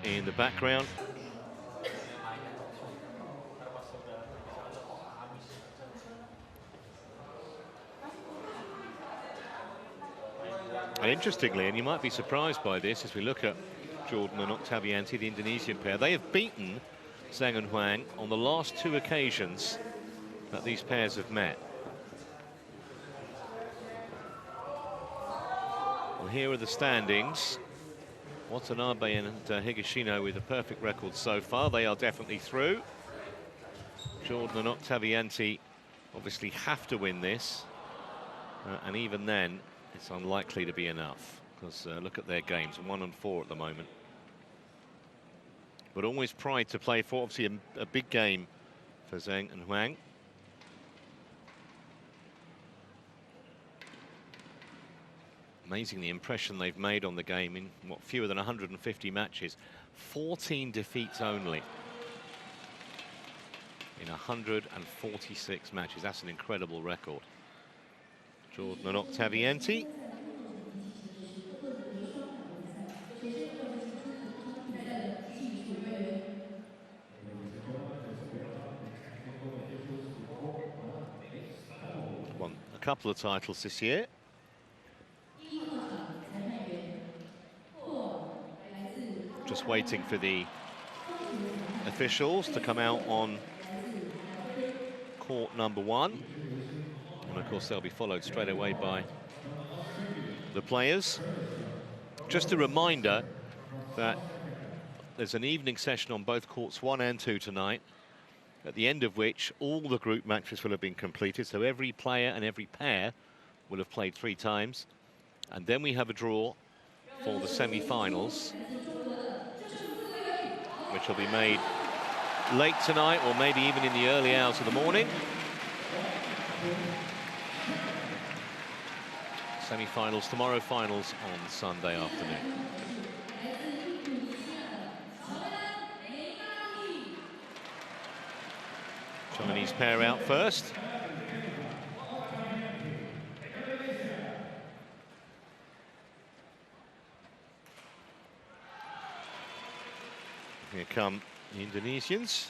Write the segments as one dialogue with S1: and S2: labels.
S1: in the background. And interestingly, and you might be surprised by this, as we look at Jordan and OKTAVIANTI, the Indonesian pair, they have beaten ZHENG and HUANG on the last 2 occasions that these pairs have met. Well, here are the standings. Watanabe and Higashino with a perfect record so far. They are definitely through. Jordan and OKTAVIANTI obviously have to win this. And even then, it's unlikely to be enough. Because look at their games, 1 and 4 at the moment. But always pride to play for. Obviously a big game for ZHENG and HUANG. Amazing the impression they've made on the game in, what, fewer than 150 matches. 14 defeats only in 146 matches. That's an incredible record. Jordan and OKTAVIANTI. Won a couple of titles this year. Just waiting for the officials to come out on court number 1. And of course they'll be followed straight away by the players. Just a reminder that there's an evening session on both courts 1 and 2 tonight, at the end of which all the group matches will have been completed. So every player and every pair will have played 3 times. And then we have a draw for the semi-finals, which will be made late tonight or maybe even in the early hours of the morning. Semi-finals tomorrow, finals on Sunday afternoon. Chinese pair out first. Here come the Indonesians.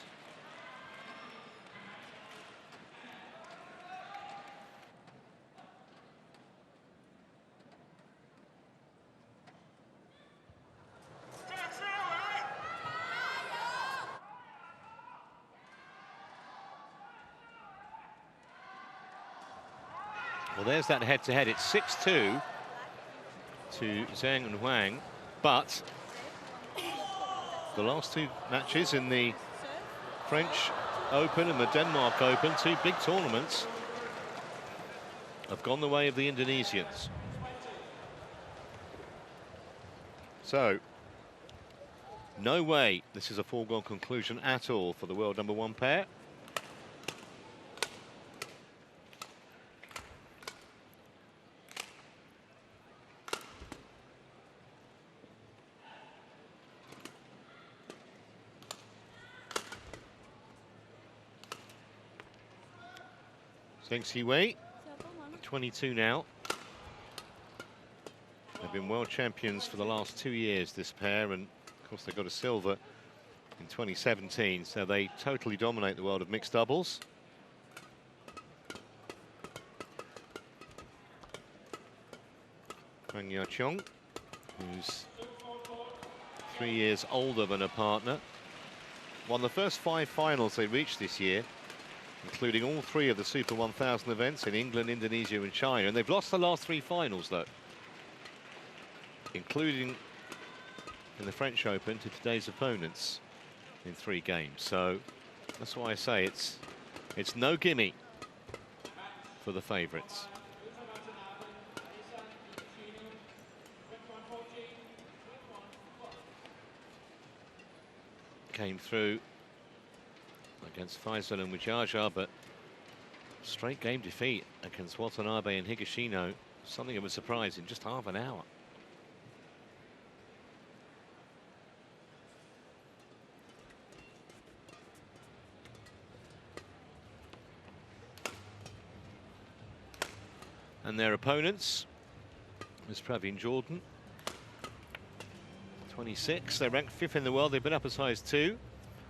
S1: Well, there's that head-to-head. It's 6-2 to ZHENG and HUANG, but the last 2 matches in the French Open and the Denmark Open, 2 big tournaments, have gone the way of the Indonesians. So, no way this is a foregone conclusion at all for the world number 1 pair. Zheng Siwei, 22 now. They've been world champions for the last 2 years, this pair, and of course they got a silver in 2017, so they totally dominate the world of mixed doubles. Hwang Ya-cheong, who's 3 years older than her partner, won the first 5 finals they reached this year, including all 3 of the Super 1000 events in England, Indonesia and China. And they've lost the last 3 finals, though, including in the French Open to today's opponents in 3 games. So that's why I say it's no gimme for the favourites. Came through against Faisal and Wijaja, but straight game defeat against Watanabe and Higashino. Something of a surprise in just half an hour. And their opponents is Praveen Jordan, 26. They're ranked 5th in the world. They've been up as high as 2.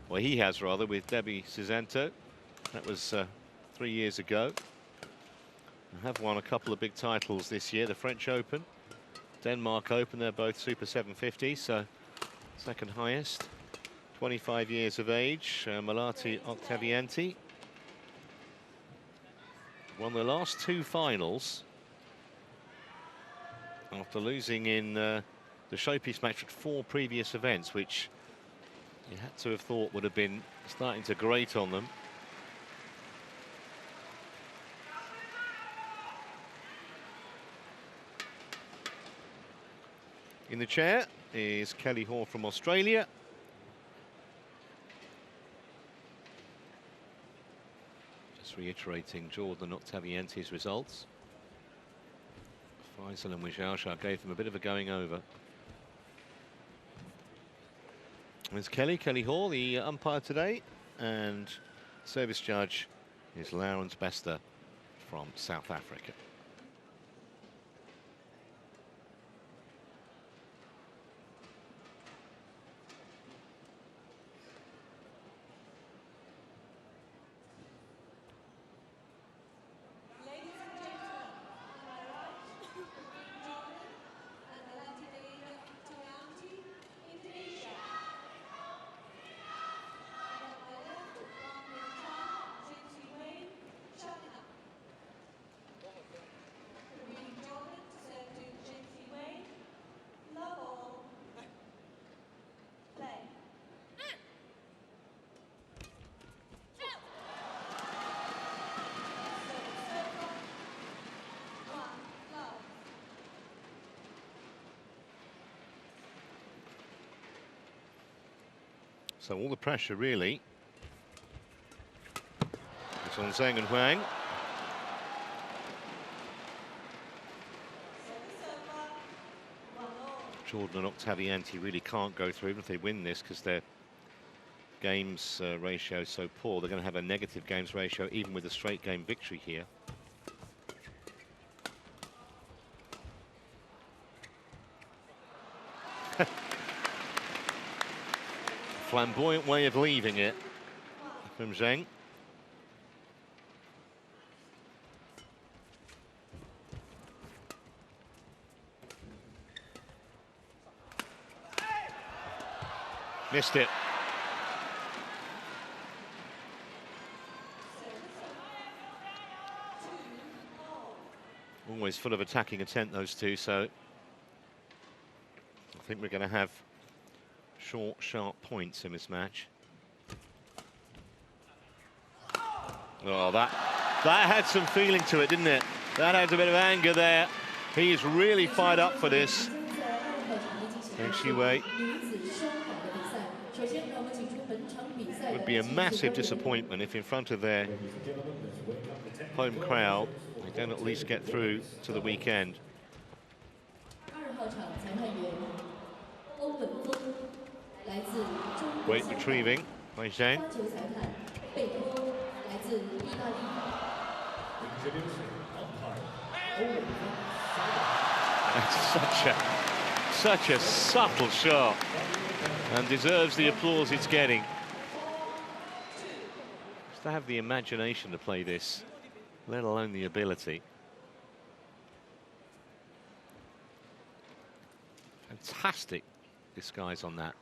S1: Well, he has, rather, with Debbie Cizento. That was 3 years ago. They have won a couple of big titles this year. The French Open, Denmark Open. They're both Super 750, so second highest. 25 years of age. Malati Octavianti won the last 2 finals after losing in the showpiece match at 4 previous events, which you had to have thought would have been starting to grate on them. In the chair is Kelly Hoare from Australia. Just reiterating Jordan Octavianti's results. Faisal and Wijauja gave them a bit of a going over. There's Kelly Hoare, the umpire today, and service judge is Laurens Bester from South Africa. So all the pressure really is on ZHENG and HUANG. Jordan and Octavianti really can't go through even if they win this, because their games ratio is so poor. They're going to have a negative games ratio even with a straight game victory here. Flamboyant way of leaving it from ZHENG. Missed it. Always full of attacking intent, those two, so I think we're going to have short, sharp points in this match. Oh, that had some feeling to it, didn't it? That had a bit of anger there. He's really fired up for this. Zheng Xiwei. Would be a massive disappointment if in front of their home crowd they don't at least get through to the weekend. Great retrieving by ZHENG. That's such a subtle shot, and deserves the applause it's getting. Just to have the imagination to play this, let alone the ability. Fantastic disguise on that.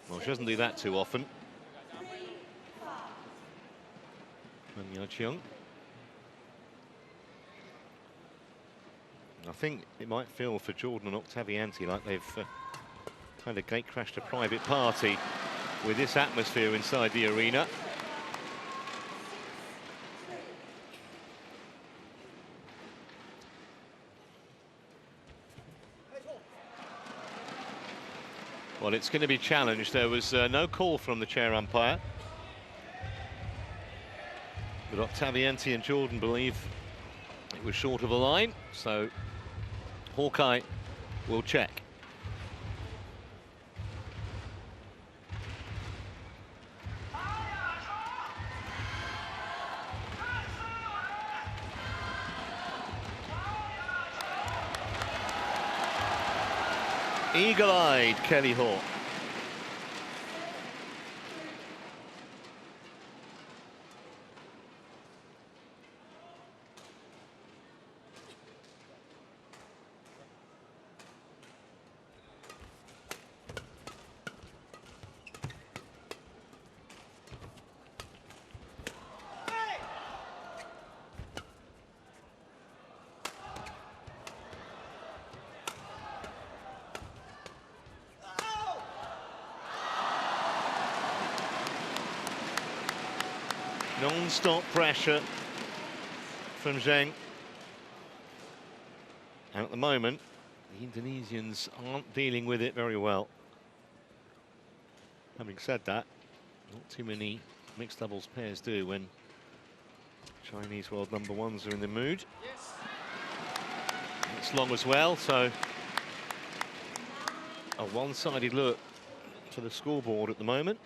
S1: Well, she doesn't do that too often. Young. I think it might feel for Jordan and Octavianti like they've kind of gate crashed a private party with this atmosphere inside the arena. Well, it's going to be challenged. There was no call from the chair umpire. But OKTAVIANTI and Jordan believe it was short of a line, so Hawkeye will check. Eagle-eyed Kelly Hawk. Non-stop pressure from ZHENG. And at the moment, the Indonesians aren't dealing with it very well. Having said that, not too many mixed doubles pairs do when Chinese world #1s are in the mood. Yes. It's long as well, so a one-sided look to the scoreboard at the moment.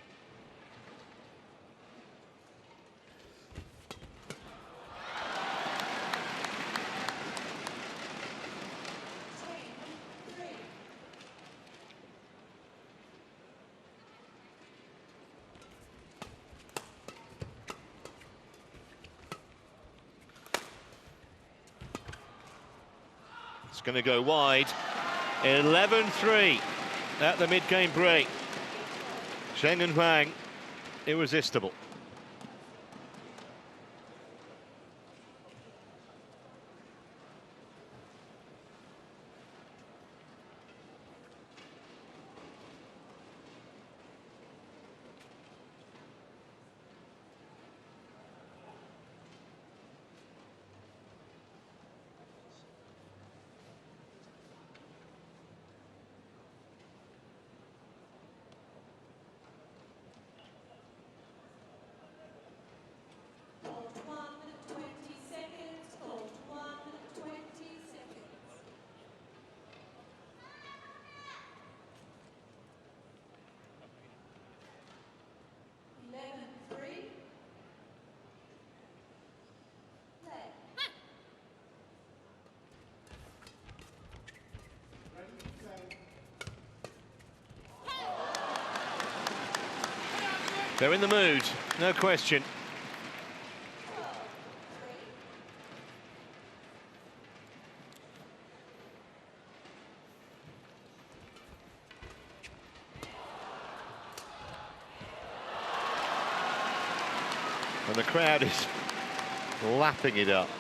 S1: It's going to go wide. 11-3 at the mid-game break. ZHENG and HUANG, irresistible. They're in the mood, no question. And the crowd is lapping it up,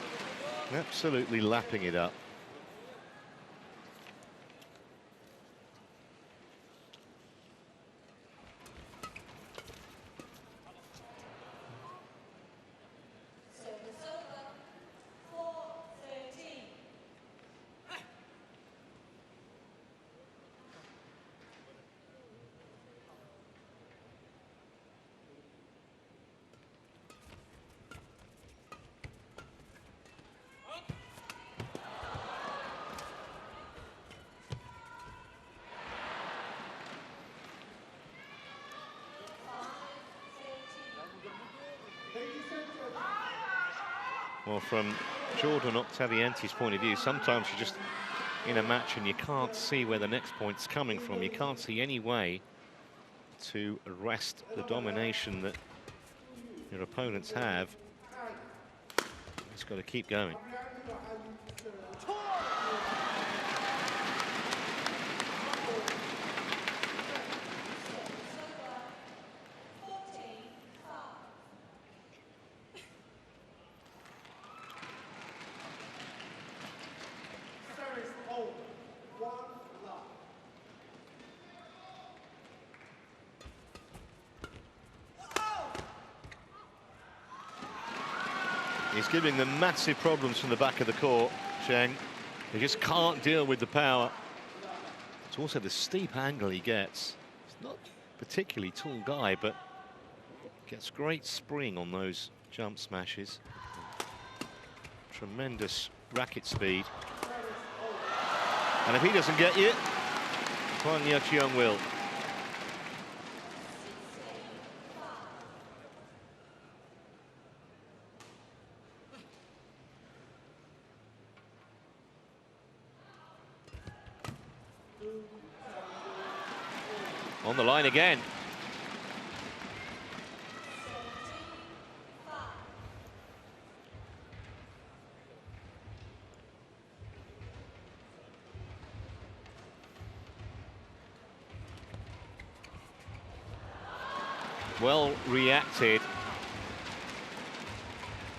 S1: absolutely lapping it up. Well, from Jordan OKTAVIANTI's point of view, sometimes you're just in a match and you can't see where the next point's coming from. You can't see any way to arrest the domination that your opponents have. It's got to keep going. He's giving them massive problems from the back of the court, ZHENG. He just can't deal with the power. It's also the steep angle he gets. not particularly tall guy, but gets great spring on those jump smashes. Tremendous racket speed. And if he doesn't get you, HUANG will. On the line again. Well reacted.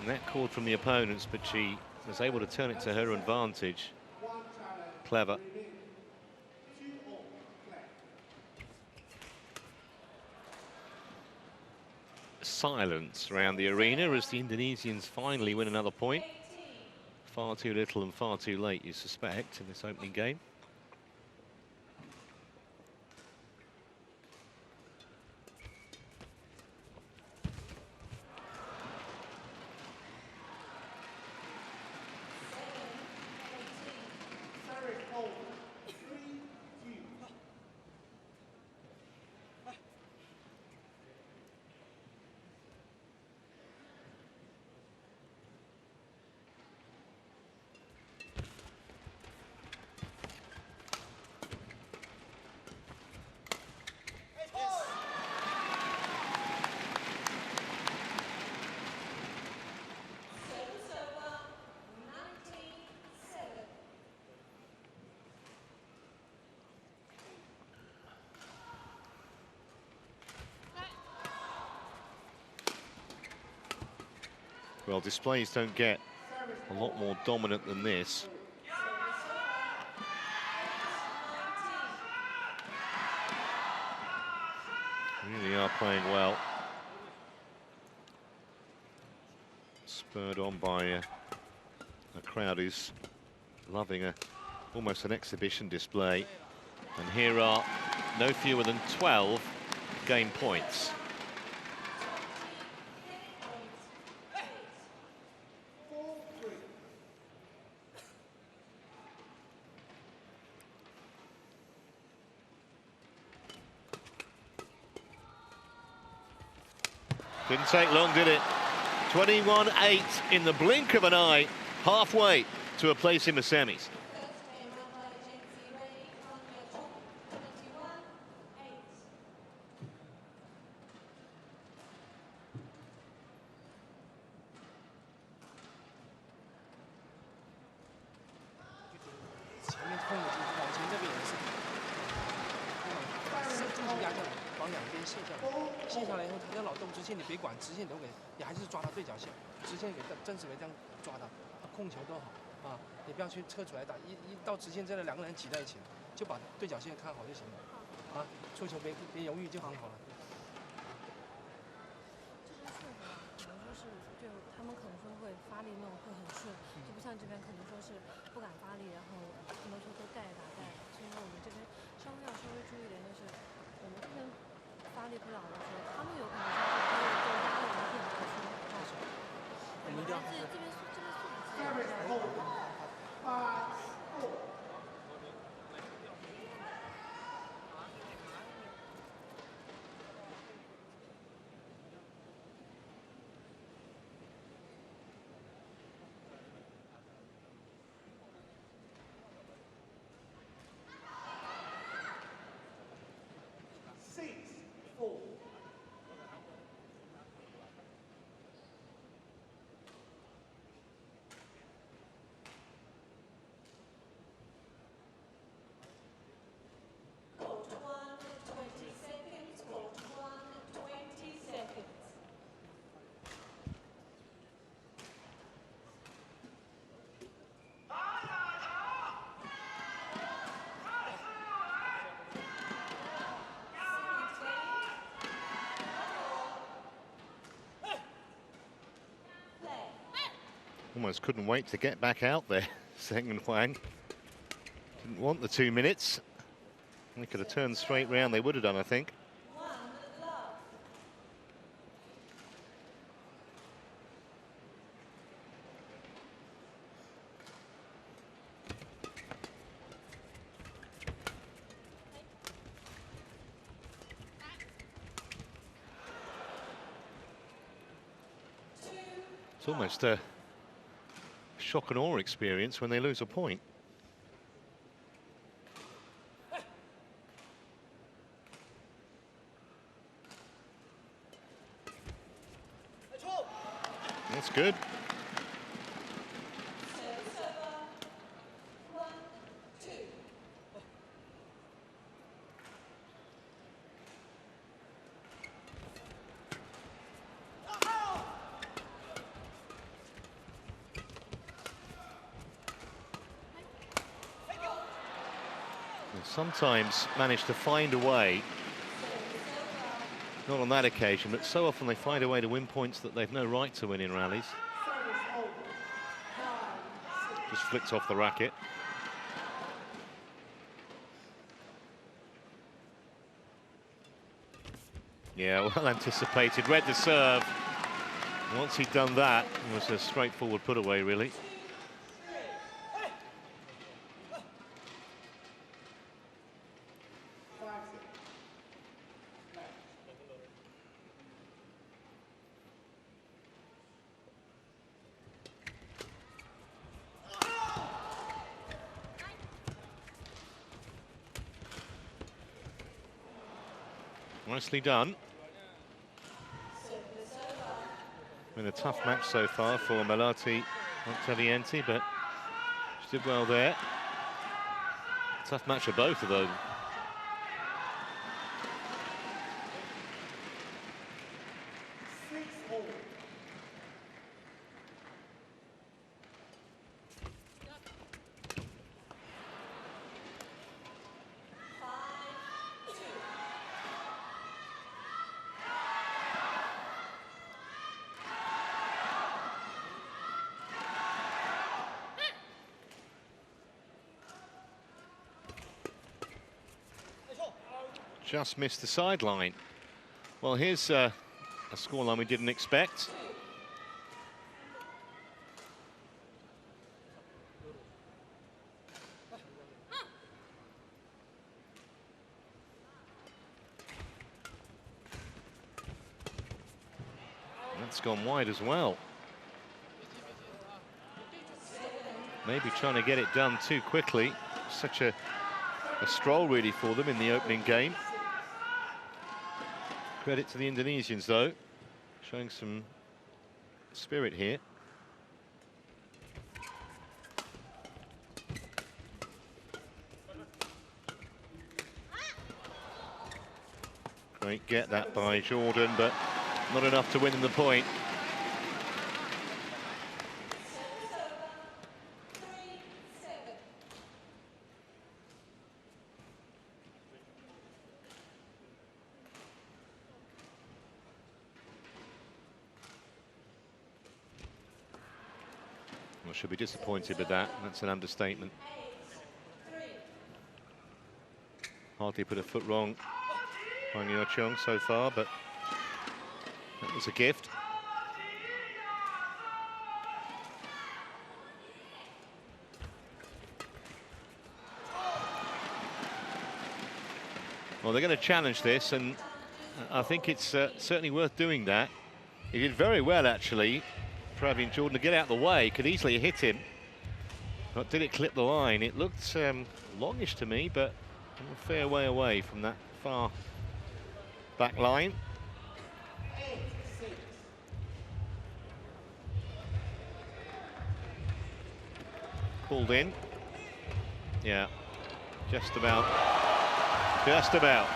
S1: And that called from the opponents, but she was able to turn it to her advantage. Clever. Silence around the arena as the Indonesians finally win another point. Far too little and far too late, you suspect, in this opening game. Well, displays don't get a lot more dominant than this. Really are playing well. Spurred on by a crowd who's loving almost an exhibition display. And here are no fewer than 12 game points. Didn't take long, did it? 21-8 in the blink of an eye, halfway to a place in the semis.
S2: 去撤出来打，一到直线，这两个人挤在一起，就把对角线看好就行了。啊，出球别犹豫就很好了。
S3: 这边顺可能说是，就他们可能说会发力那种会很顺，就不像这边可能说是不敢发力，然后很多球都带打带，所以说我们这边稍微注意点，就是我们这边发力不了的时候，他们有可能是会对压力会很突出造成。我们这边素质比较。
S1: Almost couldn't wait to get back out there, ZHENG and HUANG. Didn't want the 2 minutes. They could have turned straight round, they would have done, I think. It's almost a shock and awe experience when they lose a point. That's good. Sometimes manage to find a way, not on that occasion, but so often they find a way to win points that they've no right to win in rallies. Just flicked off the racket. Yeah, well anticipated, read the serve. Once he'd done that, it was a straightforward put away, really. Nicely done. Been a tough match so far for Melati OKTAVIANTI, but she did well there. Tough match for both of them. Just missed the sideline. Well, here's a scoreline we didn't expect. That's gone wide as well. Maybe trying to get it done too quickly. Such a stroll really for them in the opening game. Credit to the Indonesians though, showing some spirit here. Great get that by Jordan, but not enough to win in the point. Well, should be disappointed with that. That's an understatement. Hardly put a foot wrong on Chong so far, but that was a gift. Well, they're going to challenge this, and I think it's certainly worth doing that. He did very well, actually, Pravian Jordan, to get out of the way. Could easily hit him, but did it clip the line? It looked longish to me, but a fair way away from that far back line. Called in. Yeah, just about. Just about.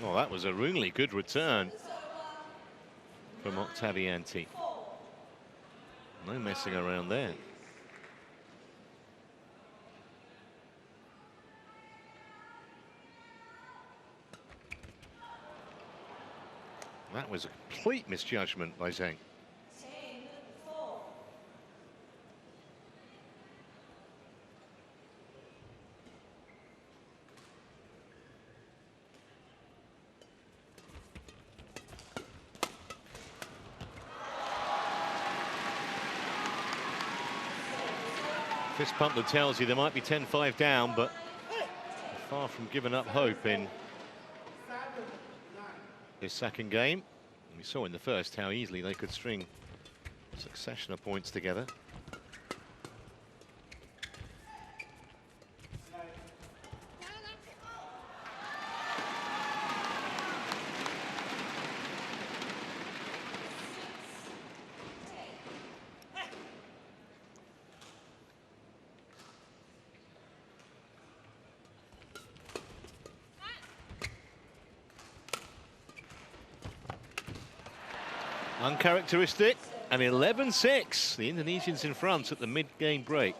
S1: Well, that was a really good return from OKTAVIANTI. No messing around there. That was a complete misjudgment by ZHENG. Fist pump that tells you they might be 10-5 down, but far from giving up hope in this second game. We saw in the first how easily they could string a succession of points together. Uncharacteristic, and 11-6. The Indonesians in front at the mid-game break.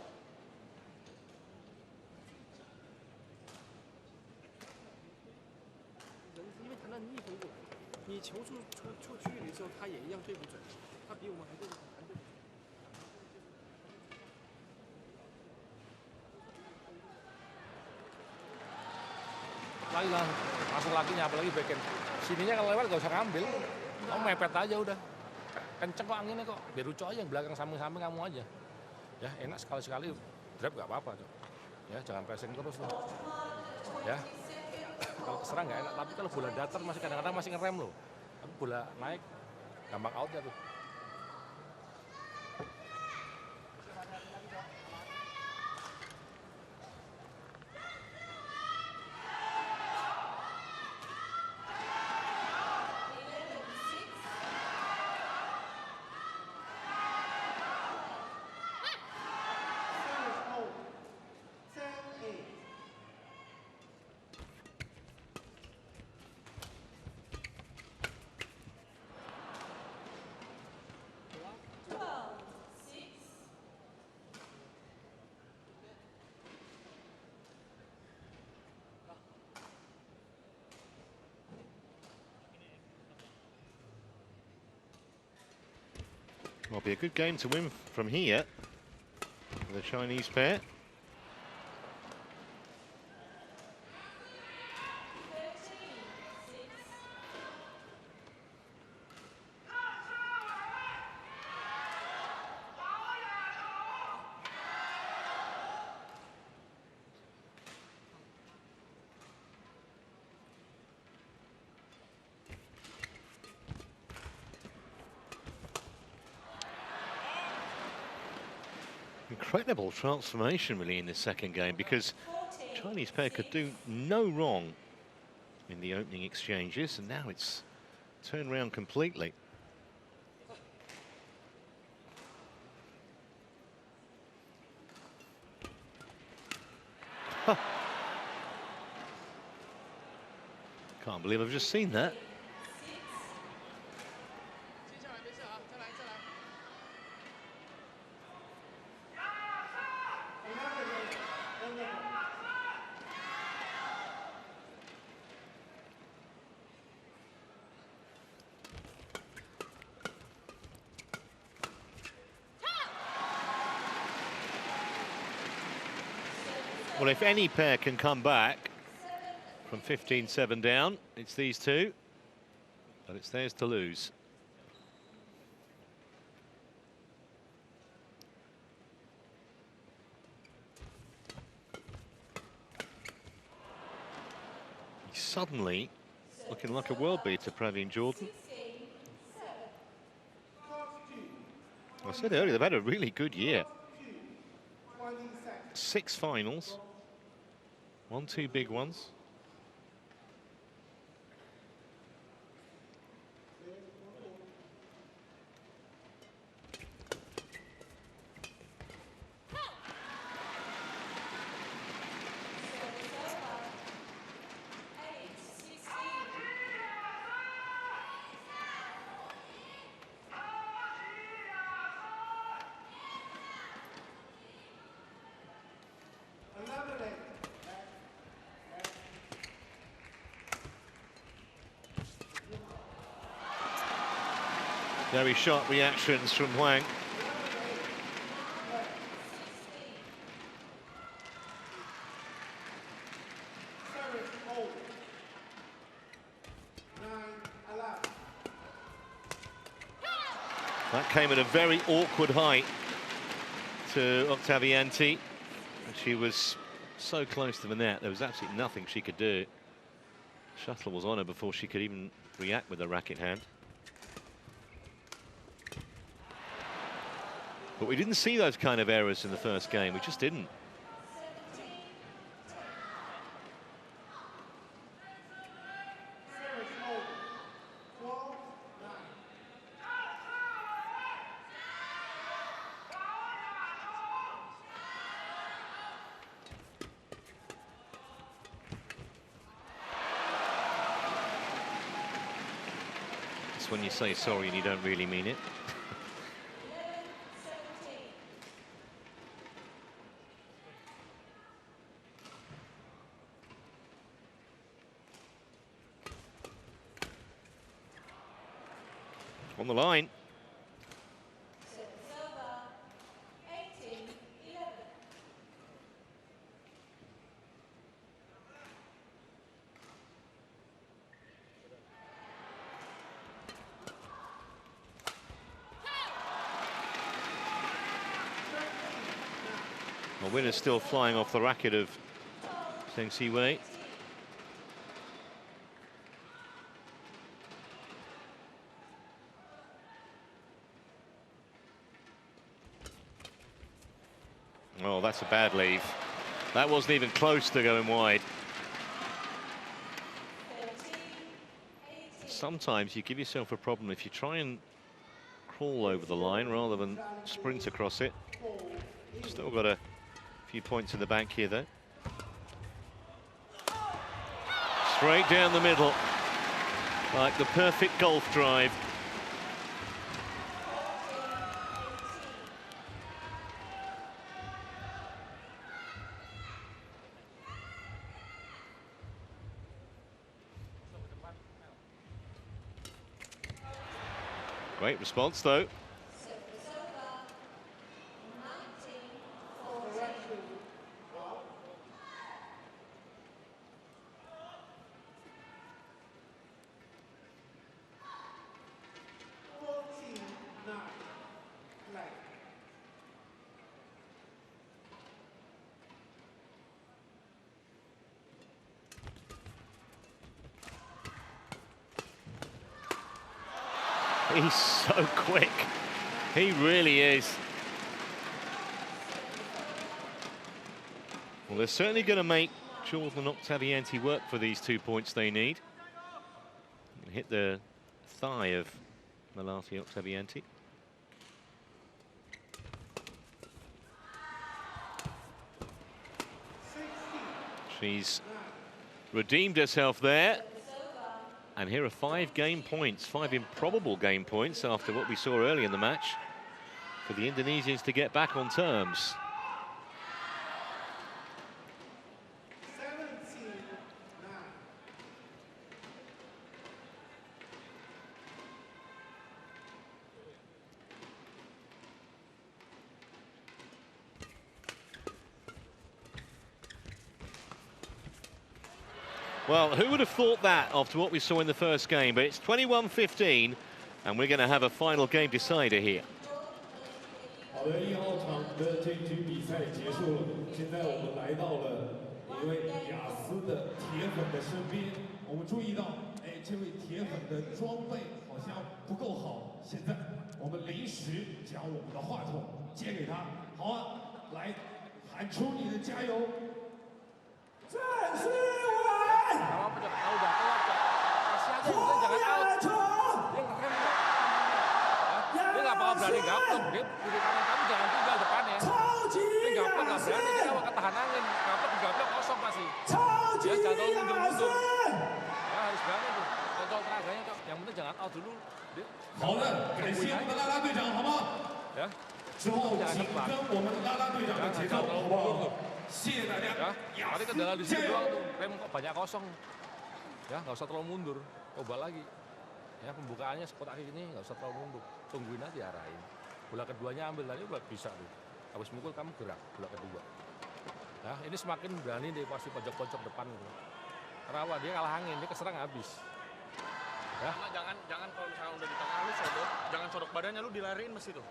S4: Lagi lah, masuk lagi apalagi backhand. Sininya kalau lewat gak usah ngambil, kamu mepet aja udah. Kenceng kok anginnya kok, biar Uco aja yang belakang samping-samping kamu aja. Ya enak sekali-sekali drive gak apa-apa tuh. Ya jangan pressing terus loh. Ya kalau keserang gak enak, tapi kalau bola datar masih kadang-kadang masih ngerem loh. Tapi bola naik gampang out ya tuh.
S1: Will be a good game to win from here for the Chinese pair. Incredible transformation really in this second game, because Chinese pair could do no wrong in the opening exchanges, and now it's turned around completely. Huh. Can't believe I've just seen that. Well, if any pair can come back from 15-7 down, it's these two, but it's theirs to lose. He's suddenly looking like a world beater, Praveen Jordan. I said earlier, they've had a really good year. 6 finals, 1-2 big ones. Very sharp reactions from HUANG. That came at a very awkward height to Octavianti. She was so close to the net, there was absolutely nothing she could do. Shuttle was on her before she could even react with her racket hand. But we didn't see those kind of errors in the first game. We just didn't. It's when you say sorry and you don't really mean it. On the line. The winner's still flying off the racket of Zheng Siwei. Oh, that's a bad leave. That wasn't even close to going wide. Sometimes you give yourself a problem if you try and crawl over the line rather than sprint across it. Still got a few points in the bank here, though. Straight down the middle, like the perfect golf drive. Great response, though. He's so quick. He really is. Well, they're certainly going to make Jordan and Octavianti work for these 2 points they need. Hit the thigh of Malati Octavianti. She's redeemed herself there. And here are 5 game points, 5 improbable game points after what we saw early in the match for the Indonesians to get back on terms. Well, who would have thought that after what we saw in the first game? But it's 21-15, and we're going to have a final game decider here.
S5: 好的，1号场的这局比赛结束了。现在我们来到了一位雅思的铁粉的身边。我们注意到，哎，这位铁粉的装备好像不够好。现在我们临时将我们的话筒接给他。好啊，来喊出你的加油！郑思维。
S4: Dia nggak mau berani gapet, dia di tangan kamu jangan tinggal depannya. Dia gapet nggak berani, dia awak ketahan angin, gapet digaplok kosong pasti. Dia jatuh mundur-mundur. Ya harus berani tuh, kontrol tenaganya Cok. Yang penting jangan out dulu.
S5: 好的，感谢我们的啦啦队长，好吗？
S4: Ya.
S5: 之后请跟我们啦啦队长的节奏，好不好？谢谢大家。
S4: Ya, tadi kendala di situ doang tuh, rem kok banyak kosong. Ya, nggak usah terlalu mundur, coba lagi. Ya, pembukaannya sekotak ini nggak usah terlalu mundur, tungguin aja arahin. Bola keduanya ambil tadi udah bisa tuh. Habis mukul kamu gerak bola kedua. Ya, ini semakin berani deh pasti pojok-pojok depan gitu. Rawa dia kalah angin, dia keserang habis. Ya.
S6: Jangan kalau misalnya udah di tengah lu sodok, jangan sodok badannya, lu dilariin mesti tuh.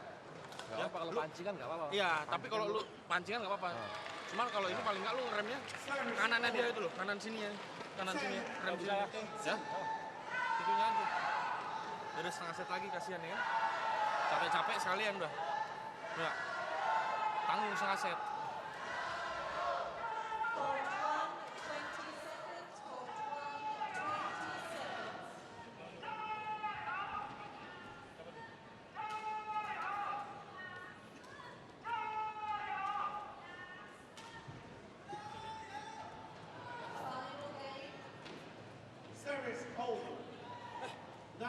S4: Nggak apa-apa kalau pancingan nggak apa-apa.
S6: Iya, tapi kalau lu pancingan nggak apa-apa. Cuman kalau ini paling nggak lu remnya kanannya dia itu loh, kanan sini ya. Kanan sini ya, rem sini. Ya. Itunya aja. Udah setengah set lagi kasihan ya kan. Capek-capek sekalian udah. Ya. Tanggung setengah set.
S5: Service over. 9-10.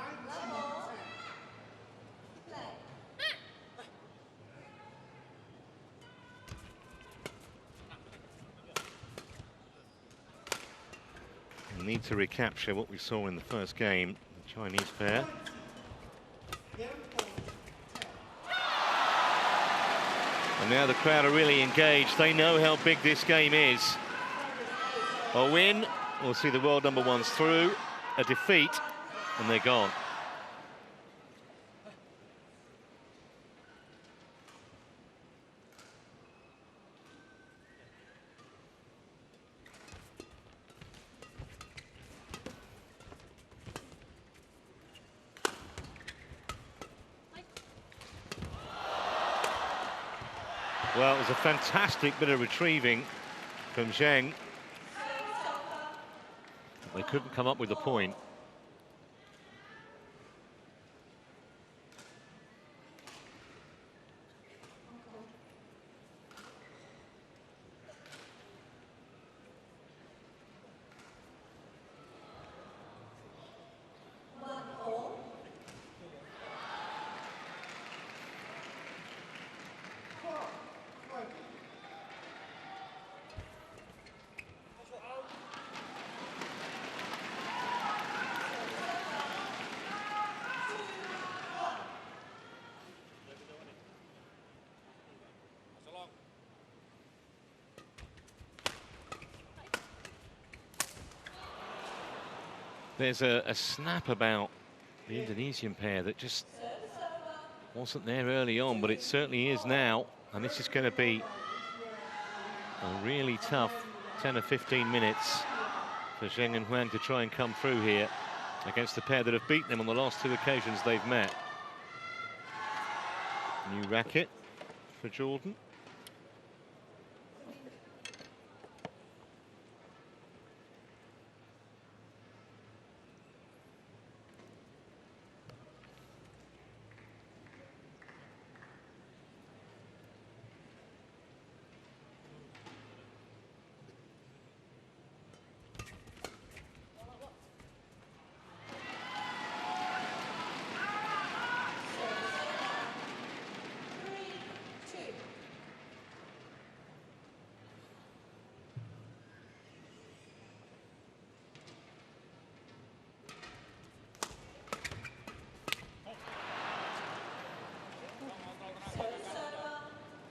S1: We need to recapture what we saw in the first game, the Chinese pair. And now the crowd are really engaged. They know how big this game is. A win, we'll see the world number ones through. A defeat, and they're gone. Well, it was a fantastic bit of retrieving from ZHENG. They couldn't come up with a point. There's a snap about the Indonesian pair that just wasn't there early on, but it certainly is now. And this is going to be a really tough 10 or 15 minutes for ZHENG and HUANG to try and come through here against the pair that have beaten them on the last two occasions they've met. New racket for Jordan.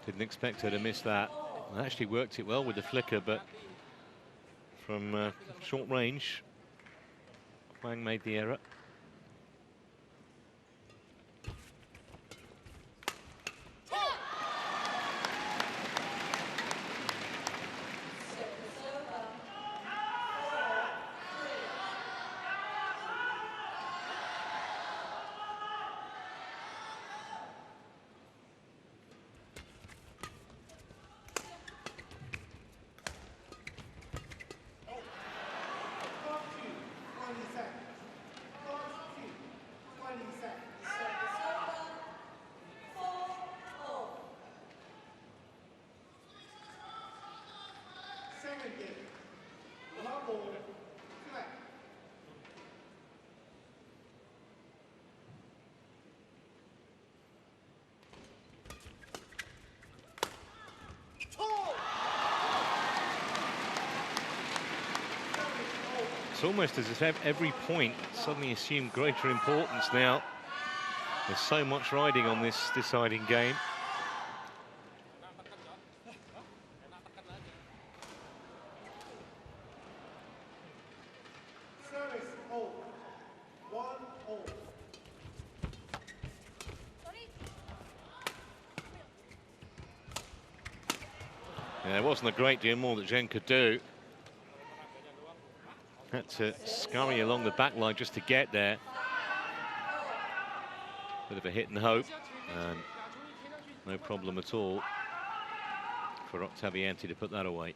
S1: Didn't expect her to miss that. Actually worked it well with the flicker, but from short range, HUANG made the error. It's almost as if every point suddenly assumed greater importance now. There's so much riding on this deciding game. Yeah, there wasn't a great deal more that Zheng could do. Had to scurry along the back line just to get there. Bit of a hit and hope, and no problem at all for OKTAVIANTI to put that away.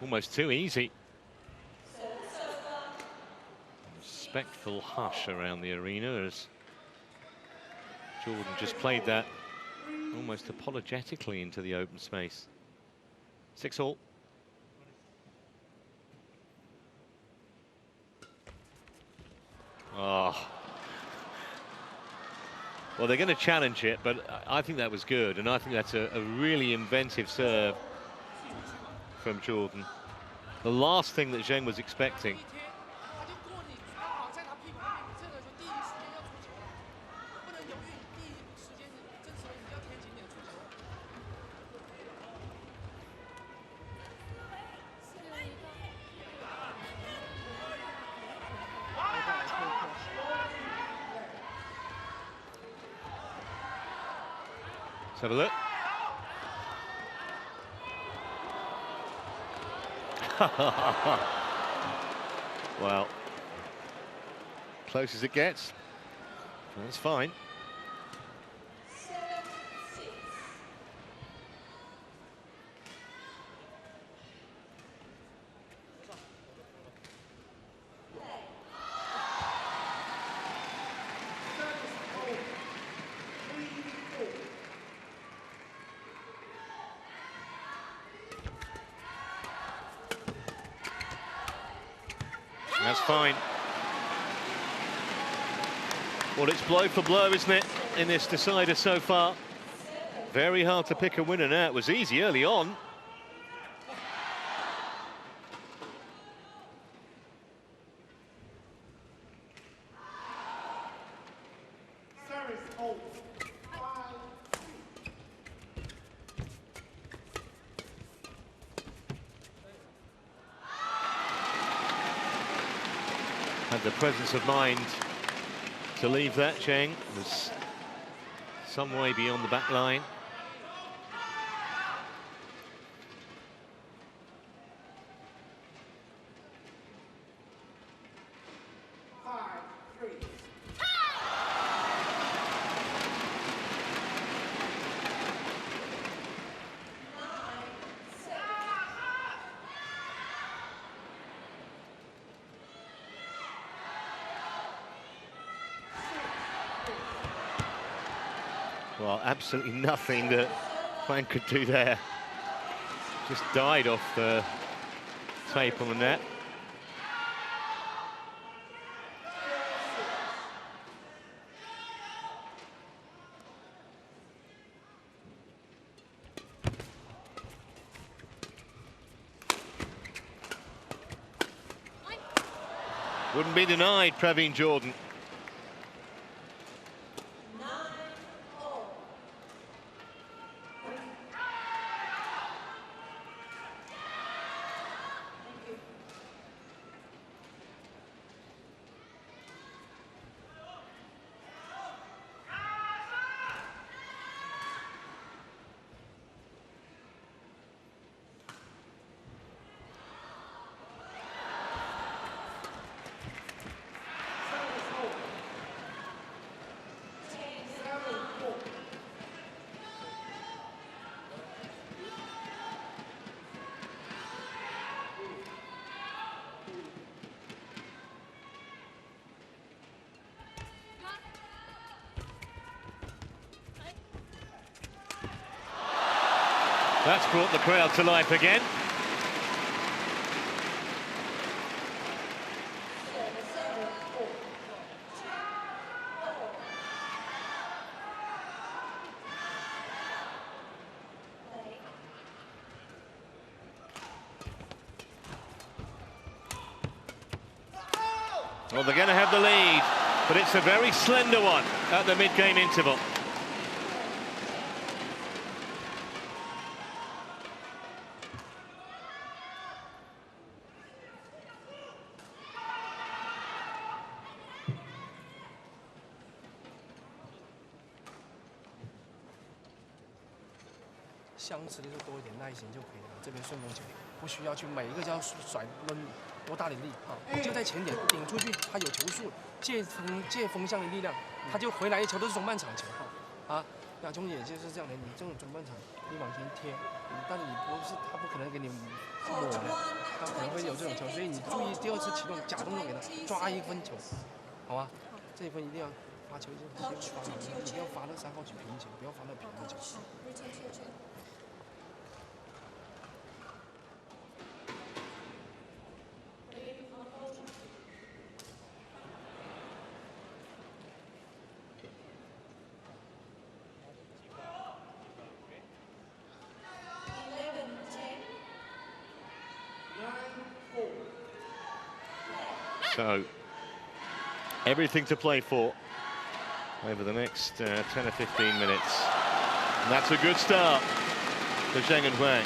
S1: Almost too easy. Respectful hush around the arena as Jordan just played that almost apologetically into the open space. 6-all. Oh. Well, they're going to challenge it, but I think that was good, and I think that's a really inventive serve from Jordan. The last thing that Zheng was expecting. Let's have a look. Well, close as it gets. That's fine. That's fine. Well, it's blow for blow, isn't it, in this decider so far? Very hard to pick a winner now. It was easy early on. Had the presence of mind to leave that. Zheng was some way beyond the back line. Well, absolutely nothing that HUANG could do there. Just died off the tape on the net. Wouldn't be denied, Praveen Jordan. That's brought the crowd to life again. Well, they're going to have the lead, but it's a very slender one at the mid-game interval.
S2: 相持的就多一点耐心就可以了。这边顺风球不需要去每一个叫甩抡多大的力啊，就在前点顶出去，它有球速，借风向的力量，它就回来一球都是中半场球啊。亚中也就是这样的，你这种中半场你往前贴，但是你不是他不可能给你抹的，他可能会有这种球，所以你注意第二次启动假动作给他抓1分球，好吧？这一分一定要发球，一定要发那3号曲平球，不要发那平的球。
S1: So, everything to play for over the next 10 or 15 minutes. And that's a good start for ZHENG and HUANG.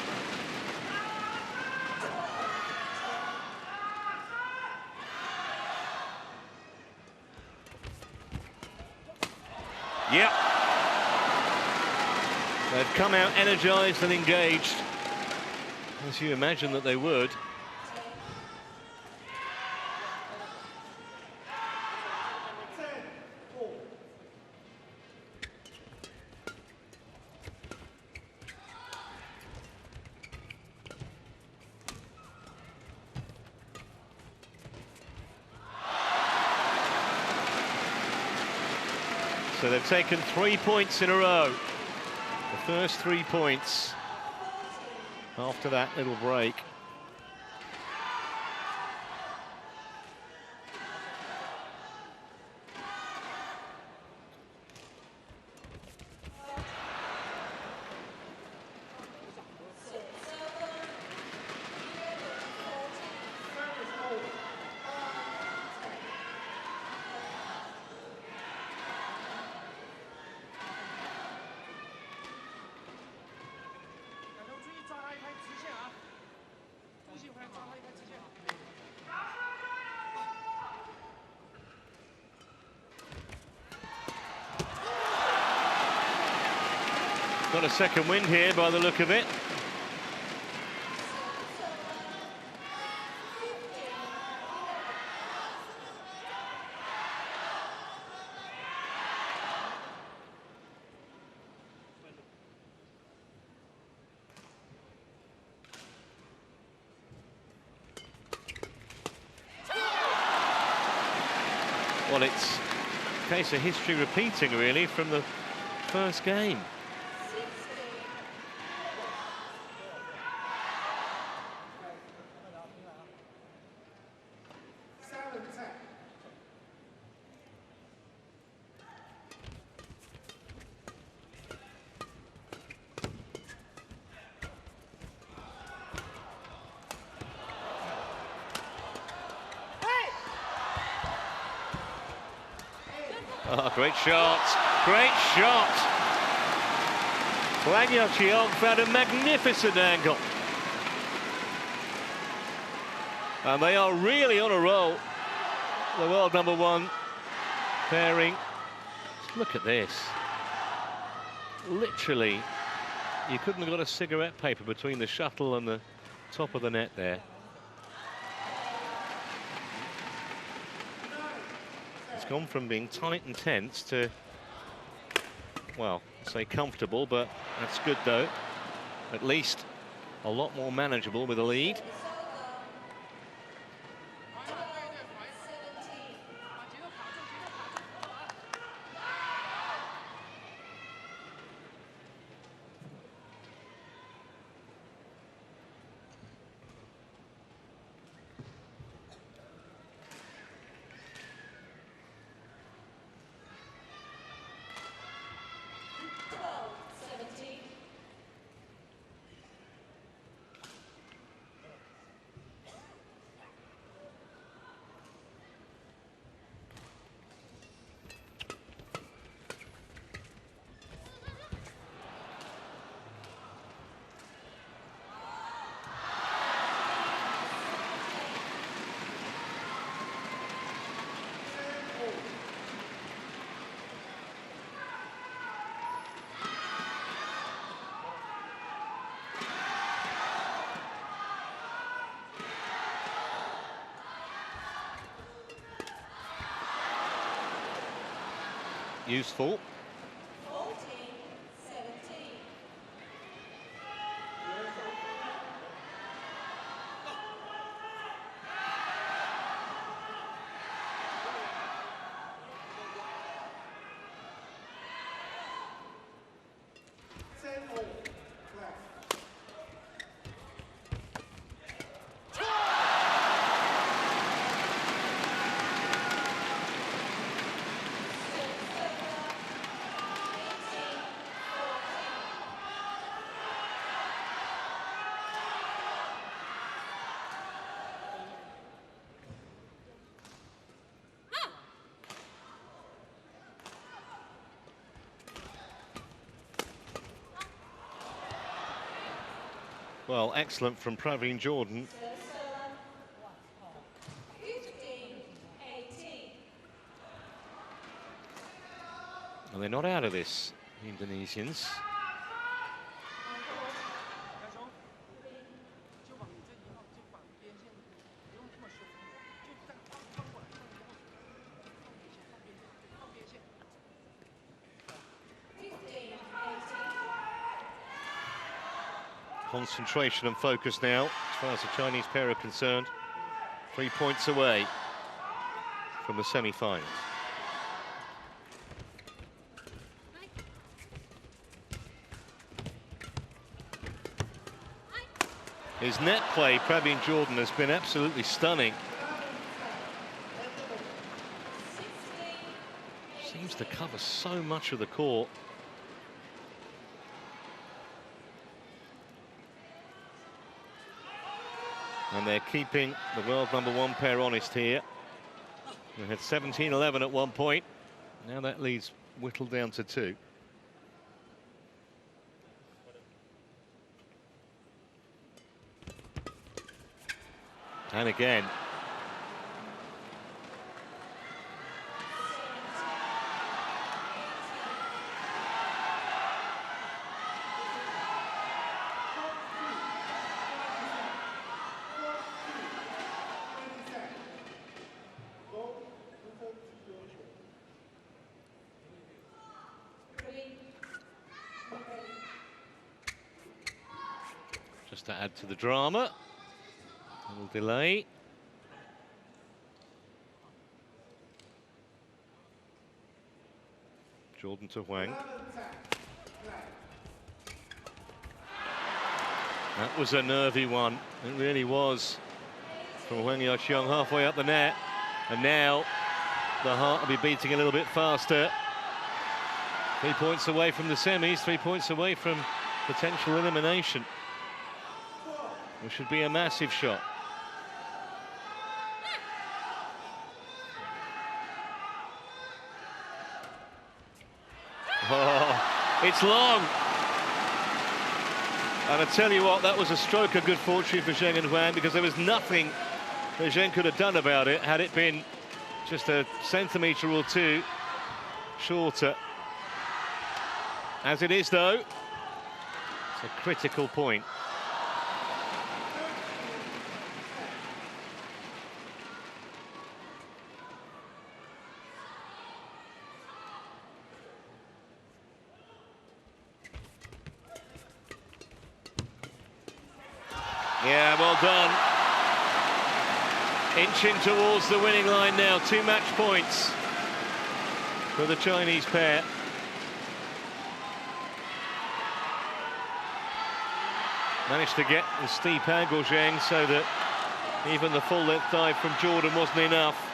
S1: Yep. They've come out energized and engaged, as you imagine that they would. So they've taken 3 points in a row. The first 3 points after that little break. Got a second wind here by the look of it. Well, it's a case of history repeating, really, from the first game. Oh, great shot, great shot. ZHENG found a magnificent angle. And they are really on a roll. The world #1 pairing. Look at this. Literally, you couldn't have got a cigarette paper between the shuttle and the top of the net there. Gone from being tight and tense to, well, I'd say comfortable, but that's good though. At least a lot more manageable with a lead. useful. Well, excellent from Praveen Jordan. And they're not out of this, the Indonesians. Concentration and focus now, as far as the Chinese pair are concerned. 3 points away from the semi-finals. His net play, Praveen Jordan, has been absolutely stunning. Seems to cover so much of the court. And they're keeping the world #1 pair honest here. They had 17-11 at one point. Now that leads whittled down to 2. And again. Just to add to the drama. A little delay. Jordan to Huang. That was a nervy one. It really was. From Huang Yaqiong halfway up the net. And now the heart will be beating a little bit faster. 3 points away from the semis, 3 points away from potential elimination. Which should be a massive shot. Oh, it's long. And I tell you what, that was a stroke of good fortune for ZHENG and Huang, because there was nothing that ZHENG could have done about it had it been just a centimetre or two shorter. As it is, though, it's a critical point. Yeah, well done. Inching towards the winning line now. 2 match points for the Chinese pair. Managed to get the steep angle, ZHENG, so that even the full-length dive from Jordan wasn't enough.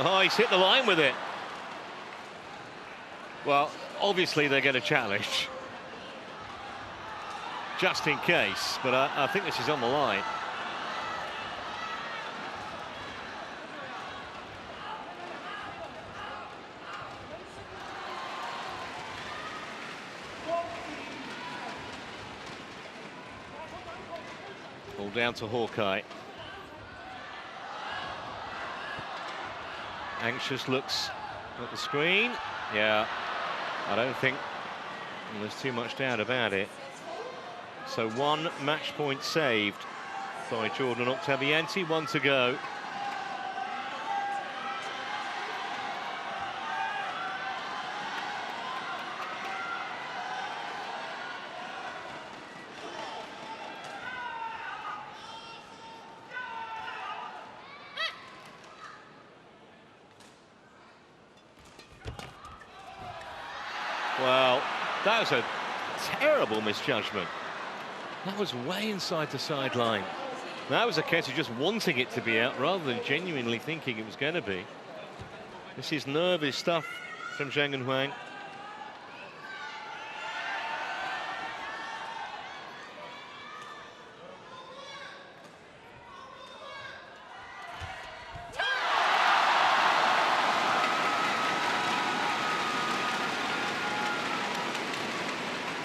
S1: Oh, he's hit the line with it. Well, obviously they're going to challenge. Just in case, but I think this is on the line. All down to Hawkeye. Anxious looks at the screen. Yeah, I don't think there's too much doubt about it. So 1 match point saved by Jordan Octavianti, 1 to go. Well, that was a terrible misjudgment. That was way inside the sideline. That was a case of just wanting it to be out rather than genuinely thinking it was going to be. This is nervous stuff from ZHENG and HUANG.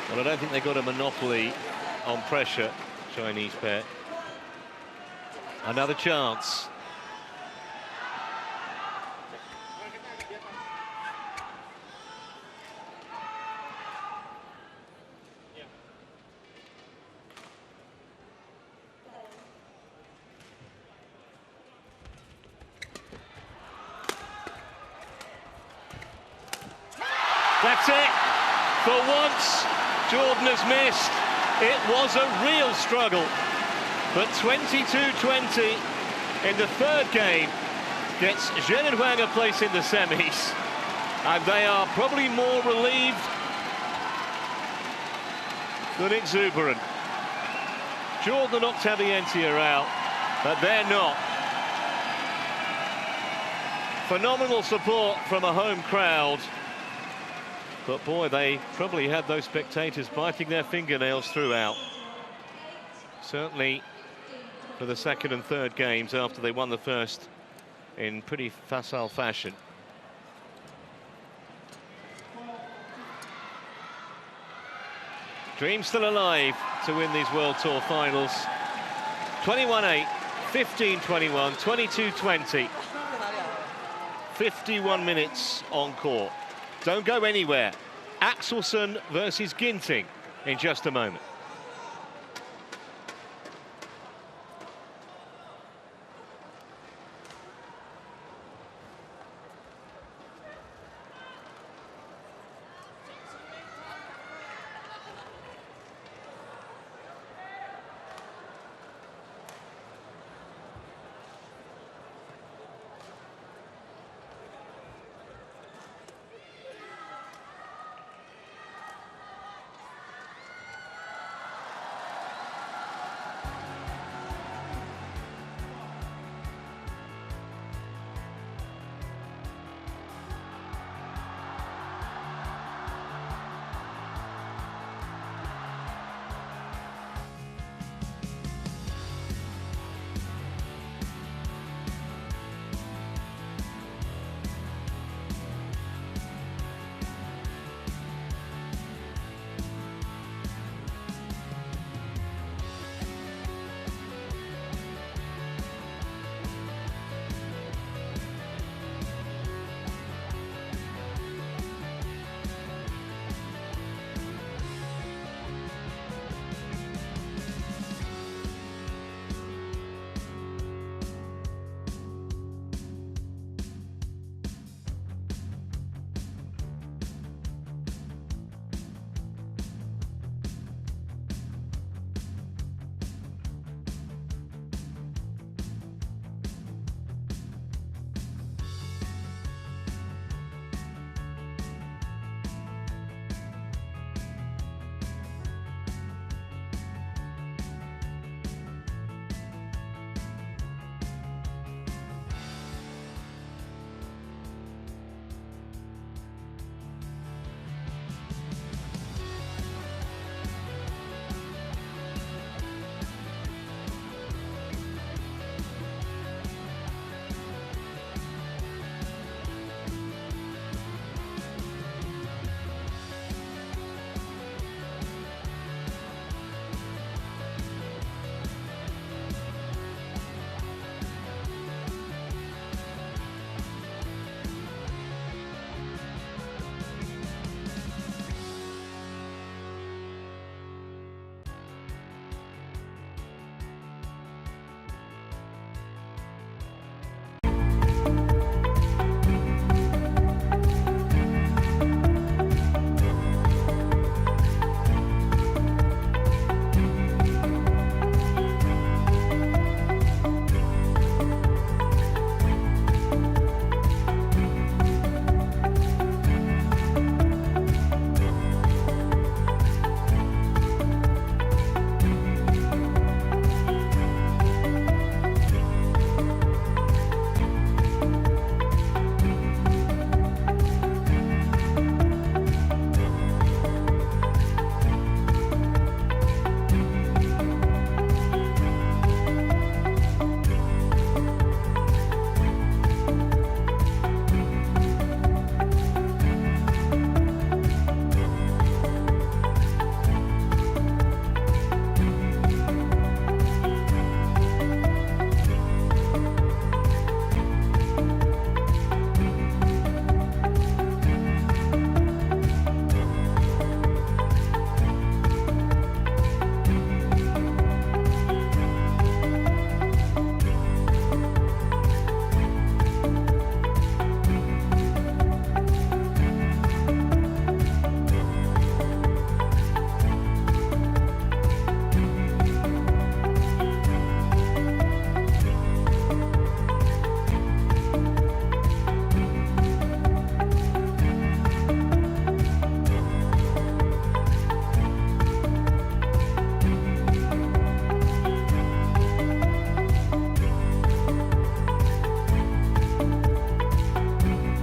S1: Well, I don't think they got a monopoly on pressure, Chinese pair. Another chance. That's it. For once, Jordan has missed. It was a real struggle. But 22-20 in the third game gets ZHENG and HUANG a place in the semis. And they are probably more relieved than exuberant. Jordan and Octavianti are out, but they're not. Phenomenal support from a home crowd. But boy, they probably had those spectators biting their fingernails throughout. Certainly for the second and third games after they won the first in pretty facile fashion. Dream still alive to win these World Tour finals. 21-8, 15-21, 22-20. 51 minutes on court. Don't go anywhere. Axelsen versus Ginting in just a moment.